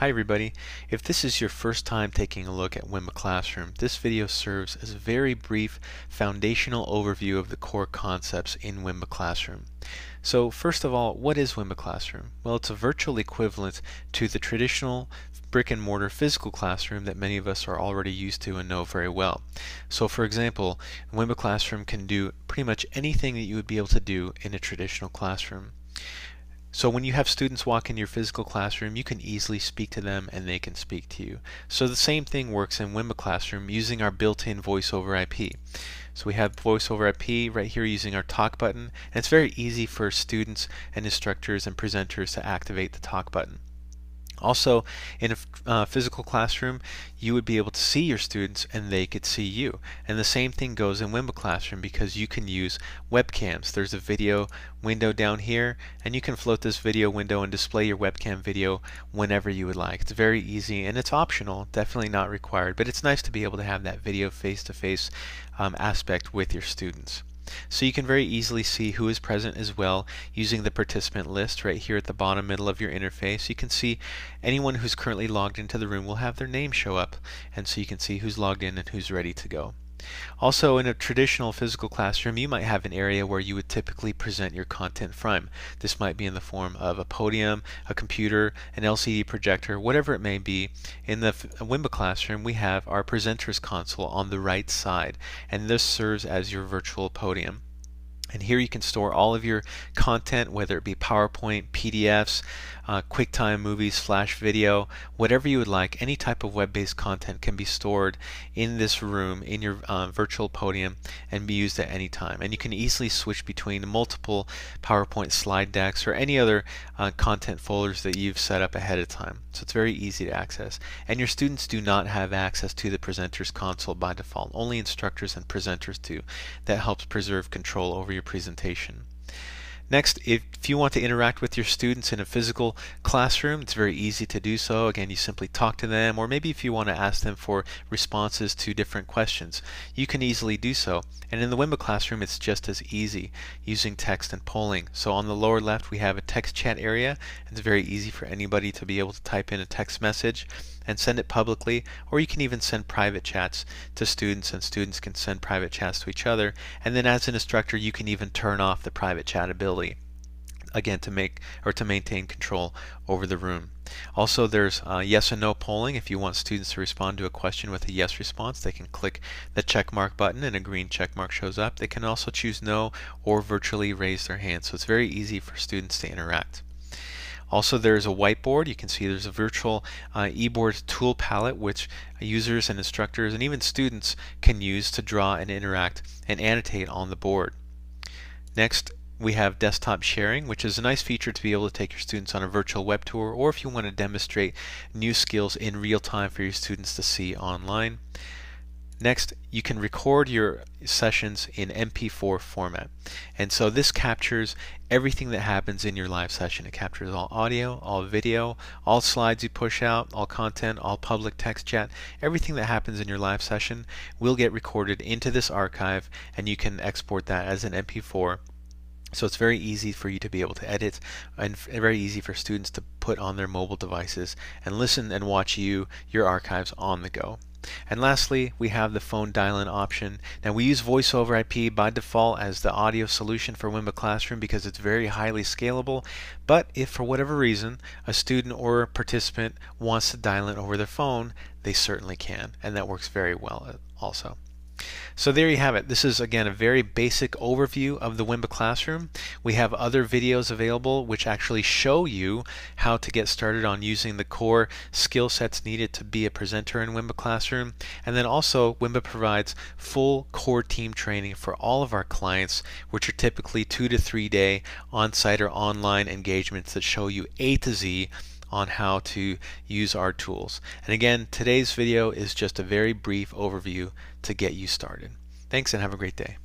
Hi everybody. If this is your first time taking a look at Wimba Classroom, this video serves as a very brief foundational overview of the core concepts in Wimba Classroom. So first of all, what is Wimba Classroom? Well, it's a virtual equivalent to the traditional brick and mortar physical classroom that many of us are already used to and know very well. So for example, Wimba Classroom can do pretty much anything that you would be able to do in a traditional classroom. So when you have students walk in your physical classroom, you can easily speak to them and they can speak to you. So the same thing works in Wimba Classroom using our built-in voice over IP. So we have voice over IP right here using our talk button, and it's very easy for students and instructors and presenters to activate the talk button. Also, in a physical classroom, you would be able to see your students and they could see you. And the same thing goes in Wimba Classroom because you can use webcams. There's a video window down here, and you can float this video window and display your webcam video whenever you would like. It's very easy and it's optional, definitely not required, but it's nice to be able to have that video face-to-face aspect with your students. So you can very easily see who is present as well using the participant list right here at the bottom middle of your interface. You can see anyone who's currently logged into the room will have their name show up, and so you can see who's logged in and who's ready to go. Also, in a traditional physical classroom, you might have an area where you would typically present your content from. This might be in the form of a podium, a computer, an LCD projector, whatever it may be. In the Wimba Classroom, we have our presenters console on the right side, and this serves as your virtual podium. And here you can store all of your content, whether it be PowerPoint, PDFs, QuickTime movies, Flash video, whatever you would like. Any type of web-based content can be stored in this room, in your virtual podium, and be used at any time. And you can easily switch between multiple PowerPoint slide decks or any other content folders that you've set up ahead of time. So it's very easy to access. And your students do not have access to the presenters console by default. Only instructors and presenters do. That helps preserve control over your presentation. Next, if you want to interact with your students in a physical classroom, it's very easy to do so. Again, you simply talk to them, or maybe if you want to ask them for responses to different questions, you can easily do so. And in the Wimba Classroom, it's just as easy using text and polling. So on the lower left, we have a text chat area. It's very easy for anybody to be able to type in a text message and send it publicly, or you can even send private chats to students, and students can send private chats to each other. And then as an instructor, you can even turn off the private chat ability, again, to maintain control over the room. Also, there's yes and no polling. If you want students to respond to a question with a yes response, they can click the check mark button and a green check mark shows up. They can also choose no or virtually raise their hand, so it's very easy for students to interact. Also, there's a whiteboard. You can see there's a virtual eBoard tool palette which users and instructors and even students can use to draw and interact and annotate on the board. Next, we have desktop sharing, which is a nice feature to be able to take your students on a virtual web tour, or if you want to demonstrate new skills in real time for your students to see online. Next, you can record your sessions in MP4 format. And so this captures everything that happens in your live session. It captures all audio, all video, all slides you push out, all content, all public text chat. Everything that happens in your live session will get recorded into this archive, and you can export that as an MP4. So it's very easy for you to be able to edit, and very easy for students to put on their mobile devices and listen and watch your archives on the go. And lastly, we have the phone dial-in option. Now, we use voice over IP by default as the audio solution for Wimba Classroom because it's very highly scalable, but if for whatever reason a student or a participant wants to dial in over their phone, they certainly can, and that works very well also. So there you have it. This is again a very basic overview of the Wimba Classroom. We have other videos available which actually show you how to get started on using the core skill sets needed to be a presenter in Wimba Classroom. And then also Wimba provides full core team training for all of our clients, which are typically 2 to 3 day on-site or online engagements that show you A to Z on how to use our tools. And again, today's video is just a very brief overview to get you started. Thanks and have a great day.